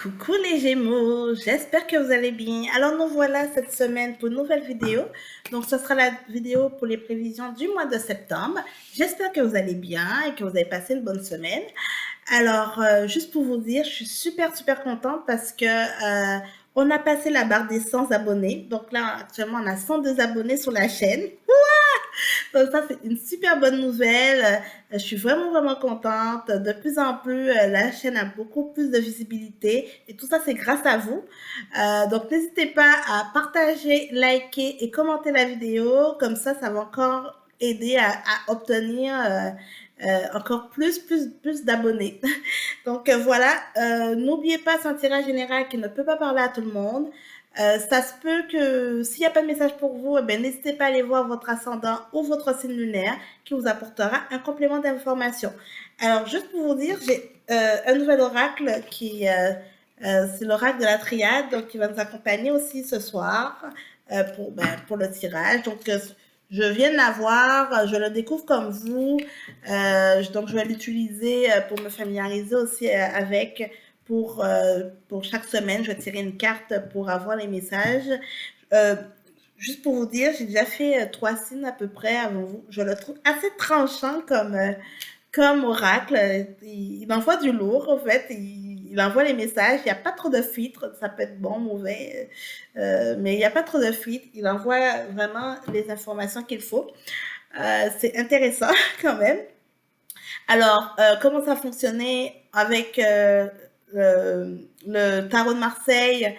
Coucou les Gémeaux, j'espère que vous allez bien. Alors nous voilà cette semaine pour une nouvelle vidéo. Donc ce sera la vidéo pour les prévisions du mois de septembre. J'espère que vous allez bien et que vous avez passé une bonne semaine. Alors juste pour vous dire, je suis super contente parce que on a passé la barre des 100 abonnés. Donc là actuellement on a 102 abonnés sur la chaîne. Donc ça, c'est une super bonne nouvelle. Je suis vraiment contente. De plus en plus, la chaîne a beaucoup plus de visibilité et tout ça, c'est grâce à vous. Donc n'hésitez pas à partager, liker et commenter la vidéo. Comme ça va encore aider à obtenir encore plus d'abonnés. Donc voilà, n'oubliez pas, c'est un tirage général qui ne peut pas parler à tout le monde. Ça se peut que s'il n'y a pas de message pour vous, eh ben, n'hésitez pas à aller voir votre ascendant ou votre signe lunaire qui vous apportera un complément d'information. Alors, juste pour vous dire, j'ai un nouvel oracle c'est l'oracle de la triade, donc qui va nous accompagner aussi ce soir pour le tirage. Donc, je viens de l'avoir, je le découvre comme vous, donc je vais l'utiliser pour me familiariser aussi avec pour chaque semaine, je vais tirer une carte pour avoir les messages. Euh, Juste pour vous dire, j'ai déjà fait 3 signes à peu près avant vous. Je le trouve assez tranchant comme oracle. Il envoie du lourd, en fait. Il envoie les messages. Il n'y a pas trop de filtres. Ça peut être bon, mauvais. Mais il n'y a pas trop de filtres. Il envoie vraiment les informations qu'il faut. C'est intéressant quand même. Alors, comment ça fonctionnait avec le tarot de Marseille?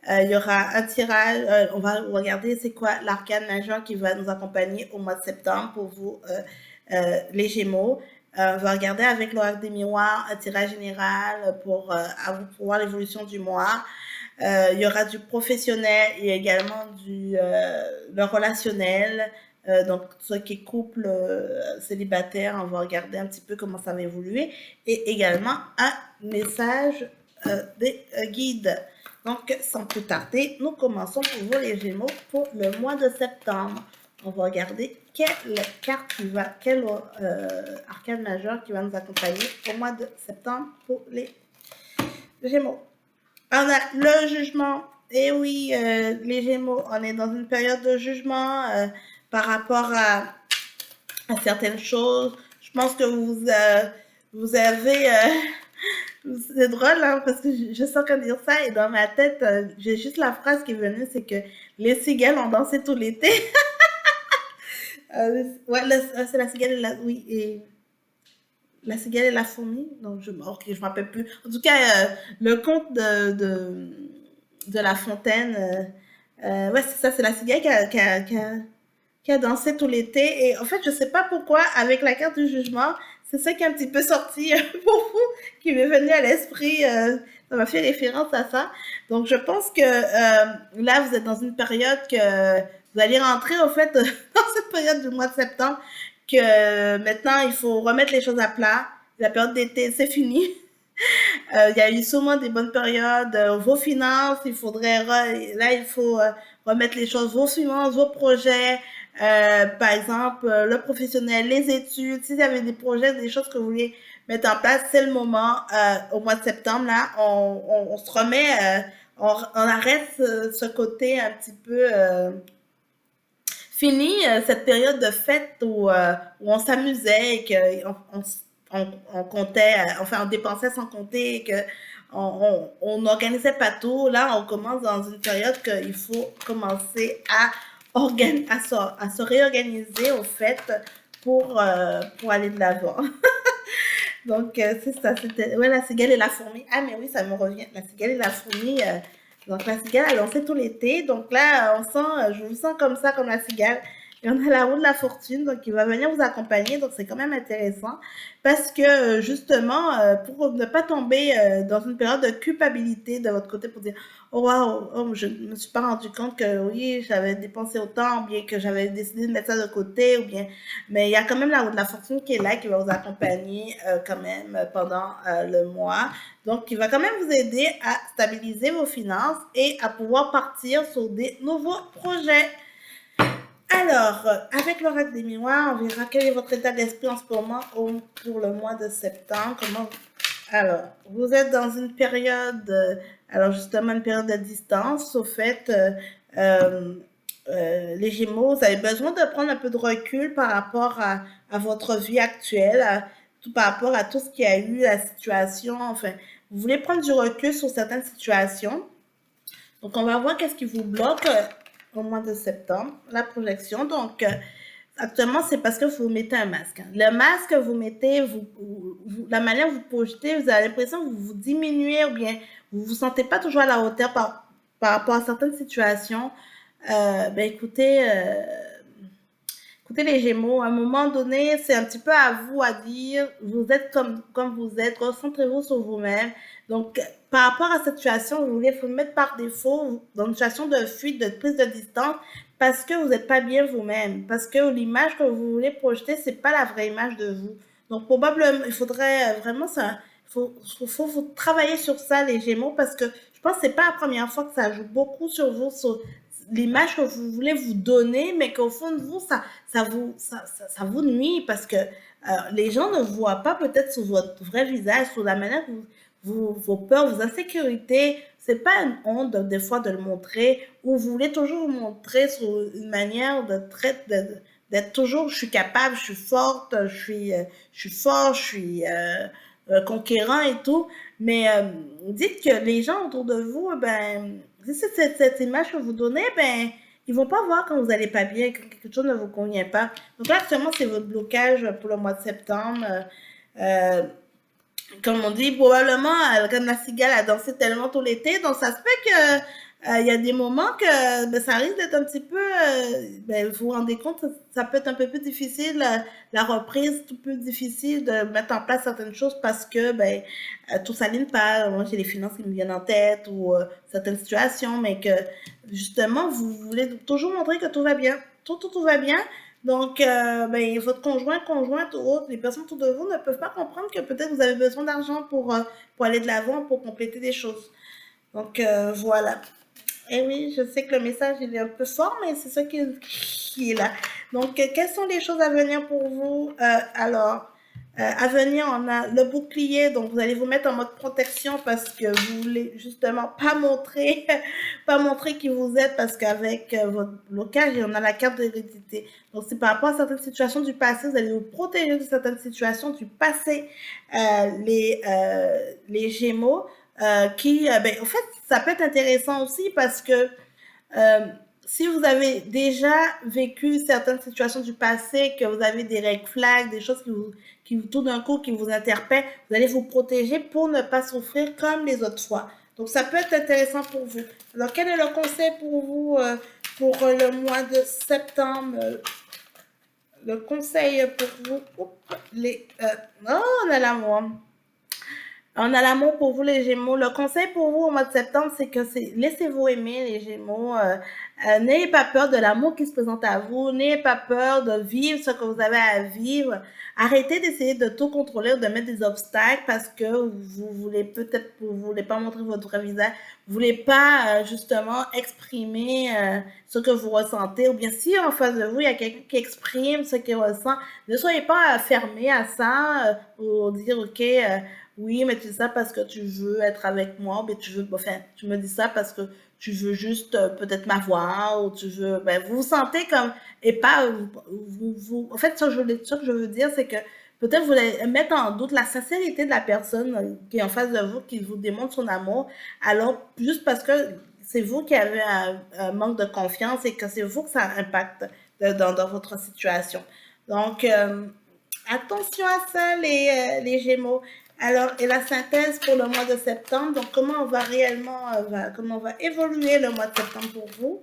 Il y aura un tirage, on va regarder c'est quoi l'arcane majeur qui va nous accompagner au mois de septembre pour vous, les Gémeaux. On va regarder avec l'oracle des miroirs un tirage général pour voir l'évolution du mois. Il y aura du professionnel et également le relationnel. Donc, ce qui est couple célibataire, on va regarder un petit peu comment ça va évoluer. Et également un message des guides. Donc, sans plus tarder, nous commençons pour vous les Gémeaux pour le mois de septembre. On va regarder quel arcane majeur qui va nous accompagner au mois de septembre pour les Gémeaux. On a le jugement. Et oui, les Gémeaux, on est dans une période de jugement par rapport à certaines choses. Je pense que vous avez... c'est drôle, hein, parce que je sens qu'en dire ça, et dans ma tête, j'ai juste la phrase qui est venue, c'est que les cigales ont dansé tout l'été. Ouais, c'est la cigale et oui, et la cigale et la fourmi. Donc, je me rappelle plus. En tout cas, le conte de La Fontaine, ouais, c'est ça, c'est la cigale qui a dansé tout l'été. Et en fait, je sais pas pourquoi, avec la carte du jugement, c'est ça qui est un petit peu sorti pour vous, qui m'est venu à l'esprit. Ça m'a fait référence à ça. Donc, je pense que là, vous êtes dans une période que vous allez rentrer, au fait, dans cette période du mois de septembre, que maintenant, il faut remettre les choses à plat. La période d'été, c'est fini. Il y a eu sûrement des bonnes périodes. Vos finances, là, il faut remettre les choses, vos finances, vos projets, par exemple, le professionnel, les études. Si vous avez des projets, des choses que vous voulez mettre en place, c'est le moment. Au mois de septembre, là, on se remet, on arrête ce côté un petit peu fini, cette période de fête où on s'amusait et on comptait, enfin on dépensait sans compter et que on n'organisait pas tout. Là, on commence dans une période qu'il faut commencer à se réorganiser au fait pour aller de l'avant. Donc, c'est ça, c'était ouais, la cigale et la fourmi. Ah, mais oui, ça me revient. La cigale et la fourmi. Donc, la cigale a lancé tout l'été. Donc là, je vous sens comme ça, comme la cigale. Et on a la roue de la fortune, donc il va venir vous accompagner. Donc, c'est quand même intéressant. Parce que, justement, pour ne pas tomber dans une période de culpabilité de votre côté, pour dire, oh, wow, oh, je ne me suis pas rendu compte que oui, j'avais dépensé autant, ou bien que j'avais décidé de mettre ça de côté, ou bien mais il y a quand même la roue de la fortune qui est là, qui va vous accompagner quand même pendant le mois. Donc, qui va quand même vous aider à stabiliser vos finances et à pouvoir partir sur des nouveaux projets. Alors, avec l'oracle des miroirs, on verra quel est votre état d'esprit en ce moment pour le mois de septembre. Alors, vous êtes dans une période, alors justement une période de distance. Au fait, euh, les Gémeaux, vous avez besoin de prendre un peu de recul par rapport à votre vie actuelle, tout par rapport à tout ce qu'il y a eu, la situation. Enfin, vous voulez prendre du recul sur certaines situations. Donc, on va voir qu'est-ce qui vous bloque au mois de septembre, la projection. Donc, actuellement, c'est parce que vous mettez un masque. Le masque que vous mettez, la manière dont vous projetez, vous avez l'impression que vous vous diminuez ou bien vous ne vous sentez pas toujours à la hauteur par rapport à certaines situations. Ben écoutez les Gémeaux, à un moment donné, c'est un petit peu à vous à dire, vous êtes comme vous êtes, concentrez-vous sur vous-même. Donc, par rapport à cette situation, vous voulez vous mettre par défaut dans une situation de fuite, de prise de distance, parce que vous n'êtes pas bien vous-même, parce que l'image que vous voulez projeter, c'est pas la vraie image de vous. Donc, probablement, il faudrait vraiment ça, faut travailler sur ça, les Gémeaux, parce que je pense que c'est pas la première fois que ça joue beaucoup sur vous, sur l'image que vous voulez vous donner, mais qu'au fond de vous, ça vous nuit parce que les gens ne voient pas peut-être sur votre vrai visage, sur la manière que vos peurs, vos insécurités. C'est pas une honte des fois de le montrer ou vous voulez toujours vous montrer sur une manière d'être toujours je suis capable, je suis forte, je suis fort, je suis conquérant et tout. Mais dites que les gens autour de vous, ben, si c'est cette image que vous donnez, ben, ils vont pas voir quand vous allez pas bien, quand quelque chose ne vous convient pas. Donc là, actuellement, c'est votre blocage pour le mois de septembre. Euh, Comme on dit, probablement, comme la cigale a dansé tellement tout l'été, donc ça se peut que il y a des moments que ben, ça risque d'être un petit peu, ben, vous vous rendez compte, ça peut être un peu plus difficile, la reprise, tout peu difficile de mettre en place certaines choses parce que ben, tout s'aligne pas. Moi, j'ai les finances qui me viennent en tête ou certaines situations, mais que justement, vous voulez toujours montrer que tout va bien. Tout va bien. Donc, ben, votre conjoint, conjointe ou autre, les personnes autour de vous ne peuvent pas comprendre que peut-être vous avez besoin d'argent pour aller de l'avant, pour compléter des choses. Donc, voilà. Et oui, je sais que le message il est un peu fort, mais c'est ça qui est là. Donc, quelles sont les choses à venir pour vous? À venir, on a le bouclier, donc vous allez vous mettre en mode protection parce que vous voulez justement pas montrer, pas montrer qui vous êtes parce qu'avec votre blocage, on a la carte de l'hérédité. Donc, c'est par rapport à certaines situations du passé, vous allez vous protéger de certaines situations du passé, les Gémeaux, ben, en fait, ça peut être intéressant aussi parce que euh, si vous avez déjà vécu certaines situations du passé, que vous avez des red flags, des choses tout d'un coup, qui vous interpellent, vous allez vous protéger pour ne pas souffrir comme les autres fois. Donc, ça peut être intéressant pour vous. Alors, quel est le conseil pour vous pour le mois de septembre? Le conseil pour vous, oh, on a l'amour. On a l'amour pour vous, les Gémeaux. Le conseil pour vous au mois de septembre, c'est que laissez-vous aimer, les Gémeaux. N'ayez pas peur de l'amour qui se présente à vous. N'ayez pas peur de vivre ce que vous avez à vivre. Arrêtez d'essayer de tout contrôler ou de mettre des obstacles parce que vous voulez pas montrer votre vrai visage. Vous voulez pas, justement, exprimer ce que vous ressentez. Ou bien si en face de vous, il y a quelqu'un qui exprime ce qu'il ressent, ne soyez pas fermé à ça ou dire, OK, oui, mais tu dis ça parce que tu veux être avec moi, mais tu me dis ça parce que tu veux juste peut-être m'avoir, ou tu veux, ben, vous vous sentez comme, et pas, en fait, ce que je veux dire, c'est que peut-être vous voulez mettre en doute la sincérité de la personne qui est en face de vous, qui vous démontre son amour, alors, juste parce que c'est vous qui avez un manque de confiance et que c'est vous que ça impacte dans votre situation. Donc, attention à ça, les Gémeaux. Alors, et la synthèse pour le mois de septembre, donc comment on va réellement, comment on va évoluer le mois de septembre pour vous.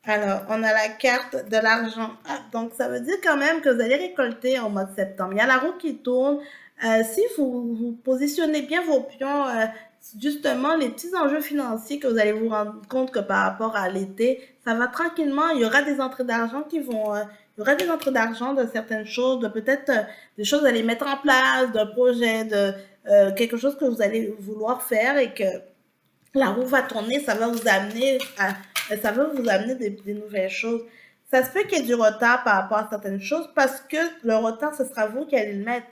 Alors, on a la carte de l'argent. Ah, donc, ça veut dire quand même que vous allez récolter au mois de septembre. Il y a la roue qui tourne. Si vous positionnez bien vos pions, justement, les petits enjeux financiers que vous allez vous rendre compte que par rapport à l'été, ça va tranquillement. Il y aura des entrées d'argent il y aura des entrées d'argent de certaines choses, de peut-être des choses à les mettre en place, d'un projet, de quelque chose que vous allez vouloir faire et que la roue va tourner, ça va vous amener des nouvelles choses. Ça se peut qu'il y ait du retard par rapport à certaines choses parce que le retard, ce sera vous qui allez le mettre.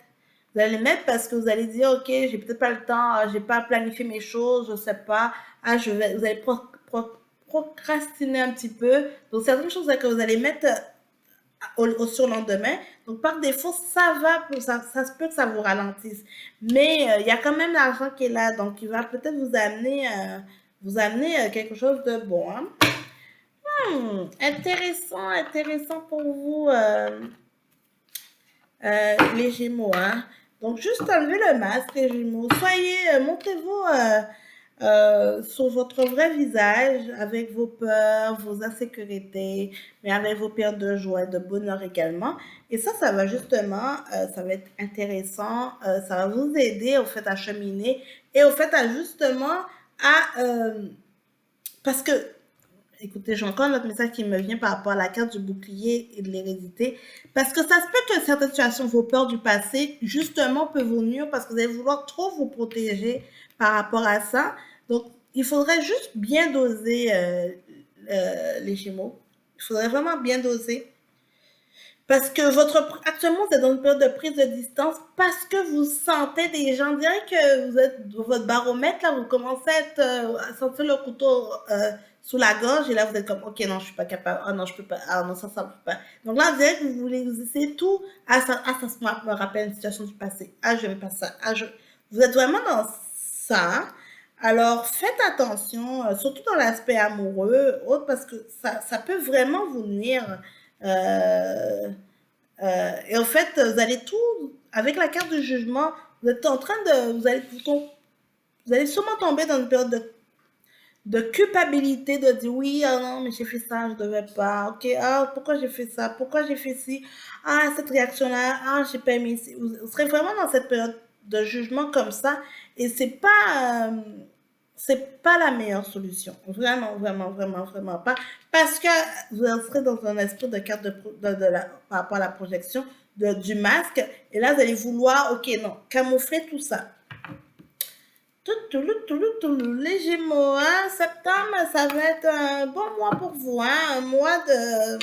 Vous allez les mettre parce que vous allez dire, OK, j'ai peut-être pas le temps, j'ai pas planifié mes choses, je sais pas. Vous allez procrastiner un petit peu. Donc, certaines choses que vous allez mettre au surlendemain. Donc, par défaut, ça va, ça se peut que ça vous ralentisse. Mais il y a quand même l'argent qui est là. Donc, il va peut-être vous amener quelque chose de bon. Hein. Intéressant, intéressant pour vous, les Gémeaux. Hein. Donc, juste enlevez le masque, les Gémeaux. Soyez, montrez-vous sur votre vrai visage, avec vos peurs, vos insécurités, mais avec vos pertes de joie et de bonheur également. Et ça va justement, ça va être intéressant, ça va vous aider au fait à cheminer et au fait à justement parce que écoutez, j'ai encore notre message qui me vient par rapport à la carte du bouclier et de l'hérédité. Parce que ça se peut que certaines situations, vos peurs du passé, justement, peuvent vous nuire parce que vous allez vouloir trop vous protéger par rapport à ça. Donc, il faudrait juste bien doser les Gémeaux. Il faudrait vraiment bien doser. Parce que actuellement, vous êtes dans une période de prise de distance parce que vous sentez des gens. On dirait que vous êtes votre baromètre, là, vous commencez à sentir le couteau sous la gorge et là, vous êtes comme, OK, non, je suis pas capable. Ah non, je peux pas. Ah non, ça ne peut pas. Donc là, on dirait que vous essayez tout. Ça me rappelle une situation du passé. Ah, je n'aime pas ça. Vous êtes vraiment dans ça. Alors, faites attention, surtout dans l'aspect amoureux, autre, parce que ça peut vraiment vous nuire. Et en fait, vous allez tout, avec la carte du jugement, vous êtes en train de, vous allez sûrement tomber dans une période de culpabilité, de dire oui, ah non, mais j'ai fait ça, je ne devais pas, ok, ah, pourquoi j'ai fait ça, pourquoi j'ai fait ci, ah, cette réaction-là, ah, j'ai pas aimé, vous serez vraiment dans cette période de jugement comme ça, et c'est pas la meilleure solution. Vraiment, vraiment, vraiment, vraiment pas. Parce que vous serez dans un esprit de carte par rapport à la projection du masque. Et là, vous allez vouloir, OK, non, camoufler tout ça. Les Gémeaux, hein, septembre, ça va être un bon mois pour vous. Hein, un mois de.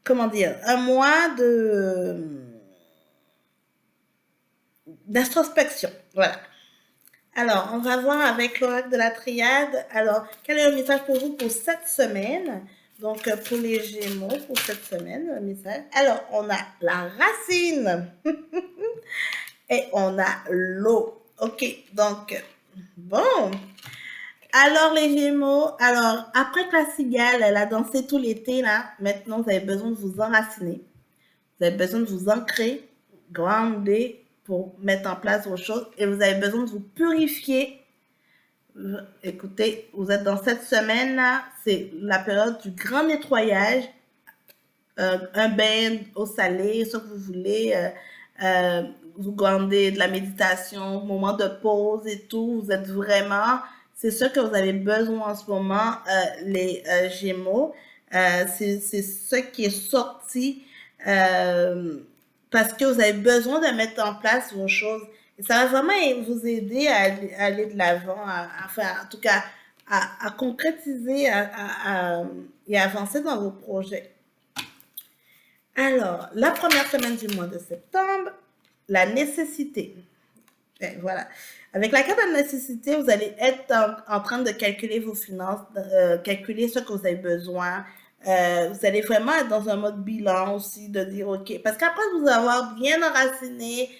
Comment dire? Un mois d'introspection. Voilà. Alors, on va voir avec l'oracle de la triade. Alors, quel est le message pour vous pour cette semaine? Donc, pour les Gémeaux, pour cette semaine, le message. Alors, on a la racine et on a l'eau. OK, donc, bon. Alors, les Gémeaux, alors, après que la cigale, elle a dansé tout l'été, là, maintenant, vous avez besoin de vous enraciner. Vous avez besoin de vous ancrer, grounder pour mettre en place vos choses et vous avez besoin de vous purifier. Écoutez, vous êtes dans cette semaine-là, c'est la période du grand nettoyage, un bain eau salée, ce que vous voulez, vous gardez de la méditation, moment de pause et tout, vous êtes vraiment, c'est ce que vous avez besoin en ce moment, les Gémeaux, c'est ce qui est sorti parce que vous avez besoin de mettre en place vos choses. Et ça va vraiment vous aider à aller de l'avant, en tout cas, à concrétiser et avancer dans vos projets. Alors, la première semaine du mois de septembre, la nécessité. Et voilà. Avec la carte de la nécessité, vous allez être en train de calculer vos finances, calculer ce que vous avez besoin. Vous allez vraiment être dans un mode bilan aussi, de dire OK. Parce qu'après vous avoir bien enraciné,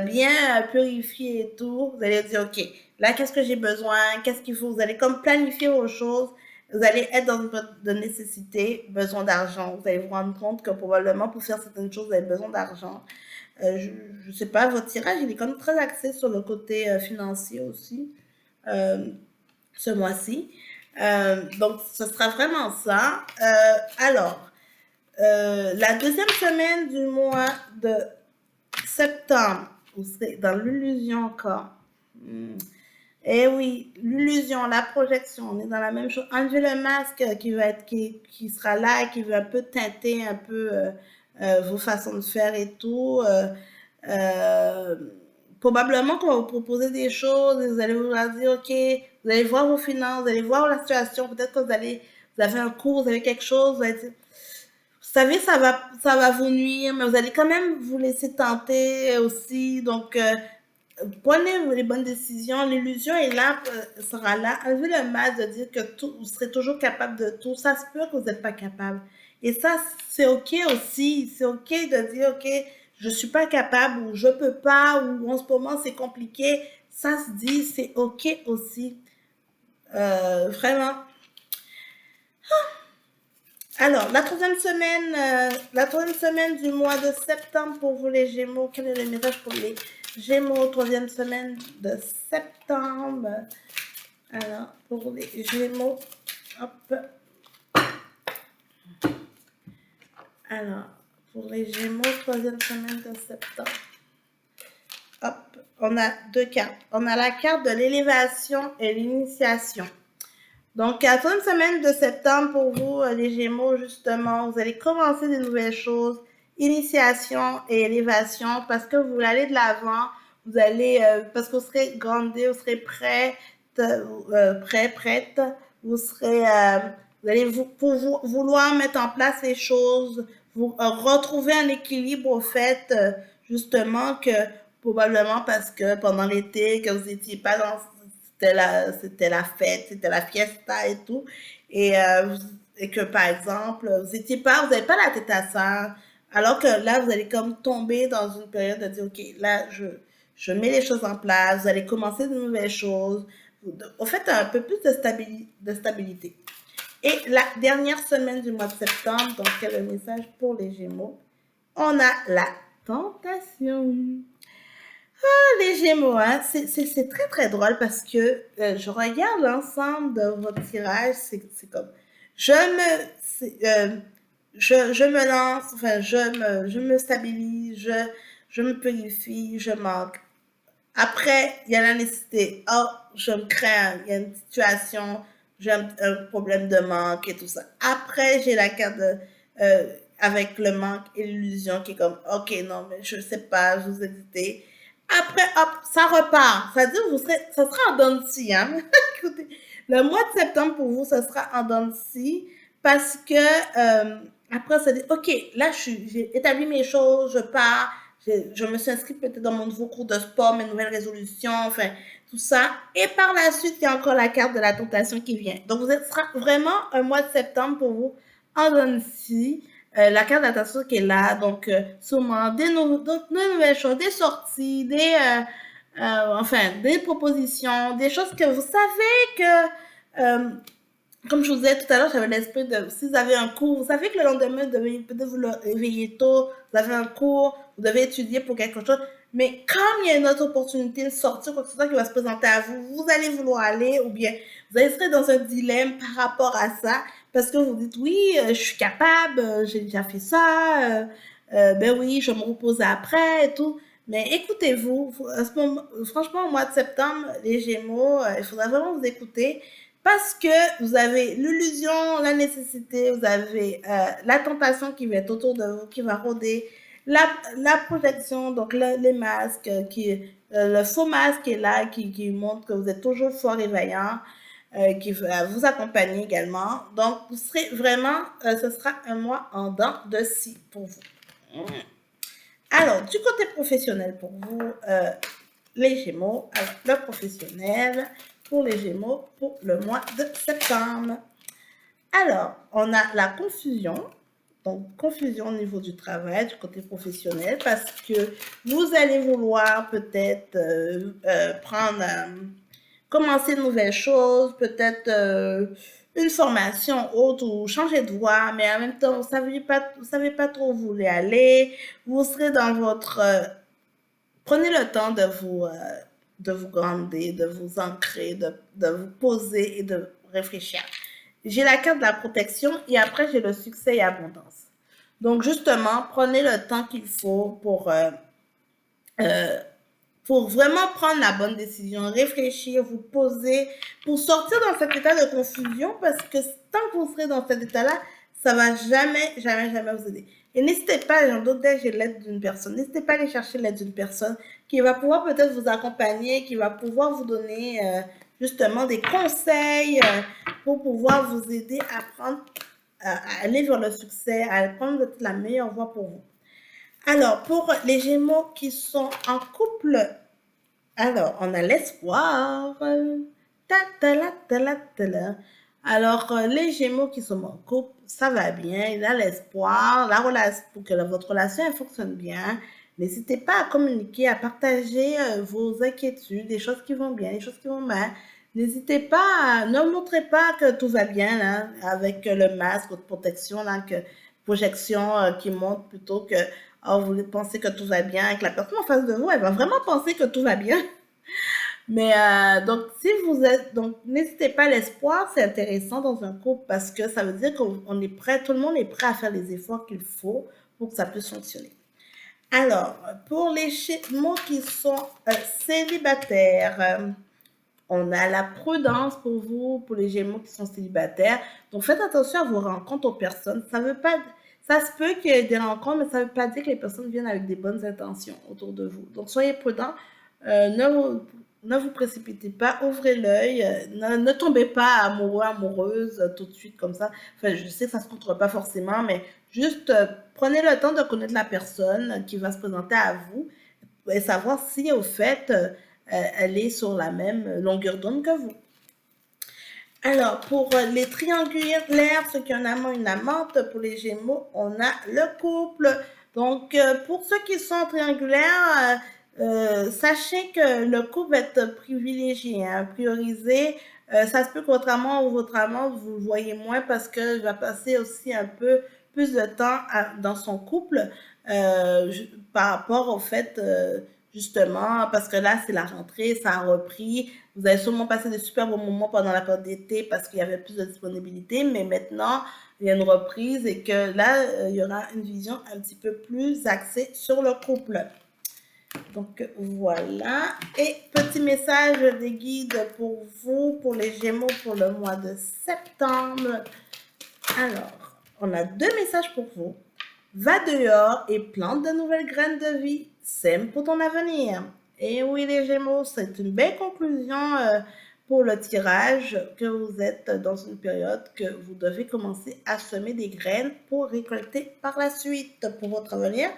bien purifié et tout, vous allez dire OK, là, qu'est-ce que j'ai besoin? Qu'est-ce qu'il faut? Vous allez comme planifier vos choses. Vous allez être dans une période de nécessité, besoin d'argent. Vous allez vous rendre compte que probablement pour faire certaines choses, vous avez besoin d'argent. Je ne sais pas, votre tirage, il est quand même très axé sur le côté financier aussi, ce mois-ci. Donc, ce sera vraiment ça. Alors, la deuxième semaine du mois de septembre, vous serez dans l'illusion encore. Eh oui, l'illusion, la projection, on est dans la même chose. Enlevez le masque qui sera là, qui veut un peu teinter un peu vos façons de faire et tout. Probablement qu'on va vous proposer des choses et vous allez vous dire, OK, vous allez voir vos finances, vous allez voir la situation, peut-être que vous avez un cours, vous avez quelque chose, vous allez dire, savez, ça va vous nuire, mais vous allez quand même vous laisser tenter aussi. Donc, prenez les bonnes décisions. L'illusion est là, sera là. Enlevez le mal de dire que tout, vous serez toujours capable de tout. Ça se peut que vous n'êtes pas capable. Et ça, c'est OK aussi. C'est OK de dire, OK, je suis pas capable ou je peux pas ou en ce moment c'est compliqué. Ça se dit, c'est OK aussi. Vraiment. Alors, la troisième semaine du mois de septembre pour vous les Gémeaux. Quel est le message pour les Gémeaux, troisième semaine de septembre? Alors, pour les Gémeaux, hop. Alors, pour les Gémeaux, troisième semaine de septembre. Hop, on a deux cartes. On a la carte de l'élévation et l'initiation. Donc, la troisième semaine de septembre pour vous, les Gémeaux, justement, vous allez commencer de nouvelles choses, initiation et élévation, parce que vous voulez aller de l'avant, vous allez, parce que vous serez grandi, vous serez prête, vous serez, vous allez vouloir mettre en place les choses, vous retrouver un équilibre au fait, justement, que probablement parce que pendant l'été, que vous n'étiez pas dans c'était la fête, c'était la fiesta et tout. Et, et que, par exemple, vous n'avez pas la tête à ça. Alors que là, vous allez comme tomber dans une période de dire, OK, là, je mets les choses en place, vous allez commencer de nouvelles choses. Au fait, un peu plus de stabilité. Et la dernière semaine du mois de septembre, donc, quel est le message pour les Gémeaux? On a la tentation. Les Gémeaux, hein, c'est très très drôle parce que je regarde l'ensemble de votre tirage, c'est comme je me je me lance, enfin je me stabilise, je me purifie, je manque. Après, il y a la nécessité. Oh, je me crains, il y a une situation, j'ai un problème de manque et tout ça. Après, j'ai la carte de, avec le manque et l'illusion qui est comme, ok, non, mais je sais pas, je vous hésitez. Après, hop, ça repart. C'est-à-dire, ça sera en dents de scie, hein. Écoutez, le mois de septembre pour vous, ça sera en dents de scie parce que après, ça dit, ok, là, j'ai établi mes choses, je pars, je me suis inscrite peut-être dans mon nouveau cours de sport, mes nouvelles résolutions, enfin, tout ça. Et par la suite, il y a encore la carte de la tentation qui vient. Donc, ce sera vraiment un mois de septembre pour vous en dents de scie. La carte d'attention qui est là, donc sûrement des nouvelles choses, des sorties, enfin, des propositions, des choses que vous savez que, comme je vous disais tout à l'heure, j'avais l'esprit de, si vous avez un cours, vous savez que le lendemain, vous devez peut-être vous réveiller tôt, vous avez un cours, vous devez étudier pour quelque chose, mais comme il y a une autre opportunité de sortir, quoi que ce soit qui va se présenter à vous, vous allez vouloir aller, ou bien vous allez être dans un dilemme par rapport à ça, parce que vous dites, oui, je suis capable, j'ai déjà fait ça, ben oui, je vais me reposer après et tout. Mais écoutez-vous, à ce moment, franchement, au mois de septembre, les Gémeaux, il faudra vraiment vous écouter parce que vous avez l'illusion, la nécessité, vous avez la tentation qui va être autour de vous, qui va rôder, la projection, donc les masques, le faux masque est là, qui montre que vous êtes toujours fort et vaillant, qui va vous accompagner également. Donc, vous serez vraiment, ce sera un mois en dents de scie pour vous. Alors, du côté professionnel pour vous, les Gémeaux, alors le professionnel pour les Gémeaux pour le mois de septembre. Alors, on a la confusion. Donc, confusion au niveau du travail, du côté professionnel, parce que vous allez vouloir peut-être commencer de nouvelles choses, peut-être une formation autre ou changer de voie, mais en même temps, vous savez pas trop où vous voulez aller. Vous serez dans votre... prenez le temps de vous grandir, de vous ancrer, de vous poser et de réfléchir. J'ai la carte de la protection et après, j'ai le succès et abondance. Donc, justement, prenez le temps qu'il faut pour vraiment prendre la bonne décision, réfléchir, vous poser, pour sortir dans cet état de confusion, parce que tant que vous serez dans cet état-là, ça ne va jamais, jamais, jamais vous aider. Et n'hésitez pas, dans d'autres j'ai l'aide d'une personne, n'hésitez pas à aller chercher l'aide d'une personne qui va pouvoir peut-être vous accompagner, qui va pouvoir vous donner justement des conseils pour pouvoir vous aider à prendre à aller vers le succès, à prendre la meilleure voie pour vous. Alors, pour les Gémeaux qui sont en couple, alors, on a l'espoir. Ta, ta, la, ta, la, ta, la. Alors, les Gémeaux qui sont en couple, ça va bien, il a l'espoir, la relation, pour que votre relation elle fonctionne bien. N'hésitez pas à communiquer, à partager vos inquiétudes, des choses qui vont bien, des choses qui vont mal. N'hésitez pas, ne montrez pas que tout va bien là, avec le masque de protection, là, que projection qui montre plutôt que oh, vous pensez que tout va bien, et que la personne en face de vous, elle va vraiment penser que tout va bien. Mais donc, si vous êtes, donc, n'hésitez pas, l'espoir, c'est intéressant dans un couple parce que ça veut dire qu'on est prêt, tout le monde est prêt à faire les efforts qu'il faut pour que ça puisse fonctionner. Alors, pour les mots qui sont célibataires, on a la prudence pour vous, pour les Gémeaux qui sont célibataires. Donc, faites attention à vos rencontres aux personnes. Ça veut pas, ça se peut qu'il y ait des rencontres, mais ça ne veut pas dire que les personnes viennent avec des bonnes intentions autour de vous. Donc, soyez prudents. Ne vous précipitez pas, ouvrez l'œil, ne tombez pas amoureux, amoureuse tout de suite comme ça. Enfin, je sais que ça ne se contrôle pas forcément, mais juste prenez le temps de connaître la personne qui va se présenter à vous et savoir si au fait elle est sur la même longueur d'onde que vous. Alors, pour les triangulaires, ceux qui ont un amant, une amante, pour les Gémeaux, on a le couple. Donc, pour ceux qui sont triangulaires, sachez que le couple va être privilégié, hein, priorisé. Ça se peut que votre amant ou votre amante, vous le voyez moins parce qu'il va passer aussi un peu plus de temps dans son couple euh, par rapport au fait, justement, parce que là, c'est la rentrée, ça a repris. Vous avez sûrement passé de super bons moments pendant la période d'été parce qu'il y avait plus de disponibilité, mais maintenant, il y a une reprise et que là, il y aura une vision un petit peu plus axée sur le couple. Donc voilà. Et petit message des guides pour vous, pour les Gémeaux, pour le mois de septembre. Alors, on a deux messages pour vous. Va dehors et plante de nouvelles graines de vie. Sème pour ton avenir. Et oui, les Gémeaux, c'est une belle conclusion pour le tirage, que vous êtes dans une période que vous devez commencer à semer des graines pour récolter par la suite pour votre avenir.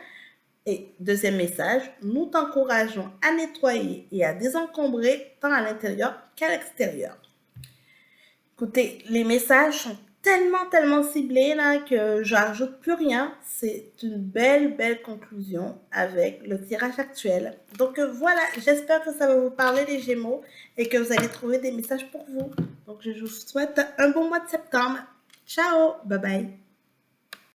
Et deuxième message, nous t'encourageons à nettoyer et à désencombrer tant à l'intérieur qu'à l'extérieur. Écoutez, les messages sont tellement ciblés là que j'ajoute plus rien. C'est une belle conclusion avec le tirage actuel. Donc voilà, j'espère que ça va vous parler les Gémeaux et que vous allez trouver des messages pour vous. Donc je vous souhaite un bon mois de septembre. Ciao, bye bye.